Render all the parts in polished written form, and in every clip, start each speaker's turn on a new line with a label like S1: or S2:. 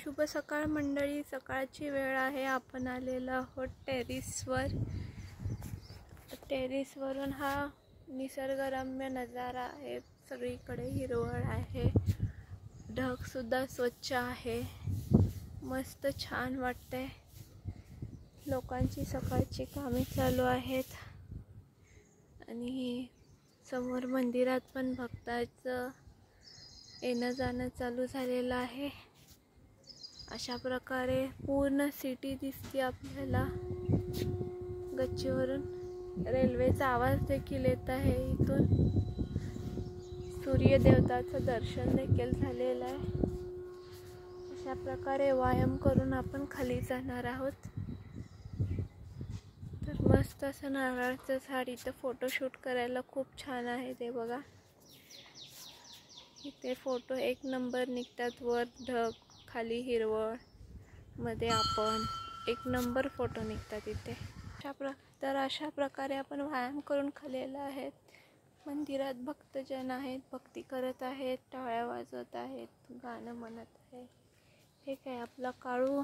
S1: शुभ सकाळ मंडळी, सकाळची वेळ आहे. आपण आलेलो आहोत टेरेसवर. टेरेसवरून हा निसर्गरम्य नजारा आहे. सगळीकडे हिरवळ आहे, ढग सुद्धा स्वच्छ आहे. मस्त छान वाटते. लोकांची सकाळची कामे चालू आहेत आणि समोर मंदिरात पण भक्तांचं येणं जाणं चालू झालेलं आहे. अशा प्रकारे पूर्ण सिटी दिसते आपल्याला गच्चीवरून. रेल्वेचा आवाज देखील येत आहे इथून. सूर्यदेवताचं दर्शन देखील झालेलं आहे. अशा प्रकारे व्यायाम करून आपण खाली जाणार आहोत. तर मस्त असं नारळाचं झाड इथं फोटोशूट करायला खूप छान आहे. ते बघा, इथे फोटो एक नंबर निघतात. वर ढग, खाली हिरवळ, मध्ये आपण, एक नंबर फोटो निघतात इथे. तर अशा प्रकारे आपण व्यायाम करून खाल्लेला आहेत. मंदिरात भक्तजन आहेत, भक्ती करत आहेत, टाळ्या वाजवत आहेत, गाणं म्हणत आहे. हे काय, आपला काळू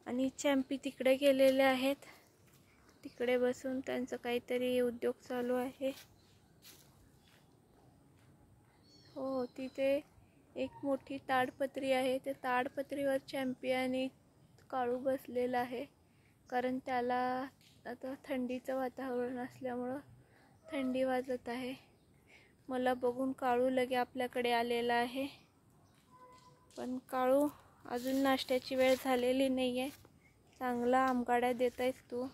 S1: आणि चॅम्पी तिकडे गेलेले आहेत. तिकडे बसून त्यांचं काहीतरी उद्योग चालू आहे. हो, तिथे एक मोठी ताडपत्री आहे. त्या ताडपत्रीवर चॅम्पी आणि काळू बसलेला आहे, कारण त्याला आता थंडीचं वातावरण असल्यामुळं थंडी वाजत आहे. मला बघून काळू लगे आपल्याकडे आलेला आहे. पण काळू, अजून नाश्त्याची वेळ झालेली नाही आहे. चांगला आमगाड्या देत आहेस तू.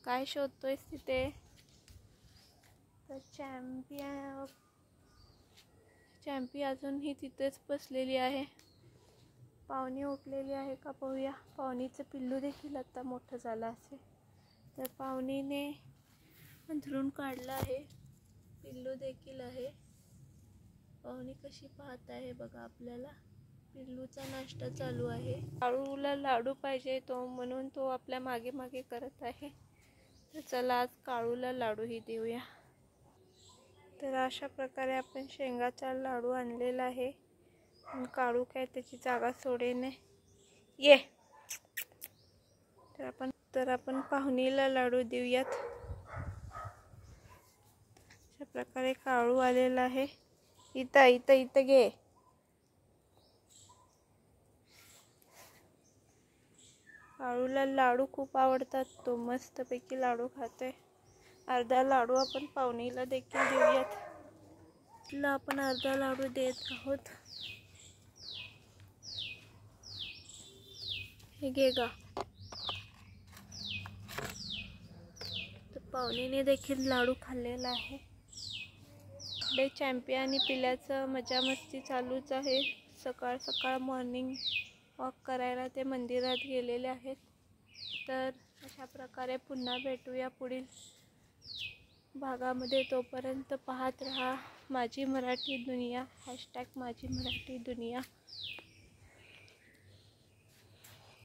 S1: काय शोधतोयस तिथे? तर चॅम्पी अजूनही तिथेच बसलेली आहे. पाहुणी उठलेली आहे का पाहूया. पाहुणीचं पिल्लू देखील आता मोठं झालं असेल. तर पाहुणीने अंथरूण काढलं आहे. पिल्लू देखील आहे. पाहुणी कशी पाहत आहे बघा आपल्याला. पिल्लूचा नाश्ता चालू आहे. काळूला लाडू पाहिजे म्हणून तो आपल्या मागे मागे करत आहे. तर चला, आज काळूला लाडूही देऊया. तर अशा प्रकारे आपण शेंगाचा लाडू आणलेला आहे. काळू काय त्याची जागा सोडेने. ये. तर आपण पाहुणीला लाडू देऊयात. अशा प्रकारे काळू आलेला आहे. इथं घे. काळूला लाडू खूप आवडतात. तो मस्तपैकी लाडू खातोय. अर्धा लाडू आपण पाहुणीला देखील देऊयात. तिला आपण अर्धा लाडू देत आहोत. हे घे गा. तर पाहुणीने देखील लाडू खाल्लेला आहे. इकडे चॅम्पी आणि पिल्याचं मजा मस्ती चालूच आहे. सकाळ सकाळ मॉर्निंग वॉक करायला ते मंदिरात गेलेले आहेत. तर अशा प्रकारे पुन्हा भेटूया पुढील भागामध्ये. तोपर्यंत पाहत रहा माझी मराठी दुनिया. # माझी मराठी दुनिया.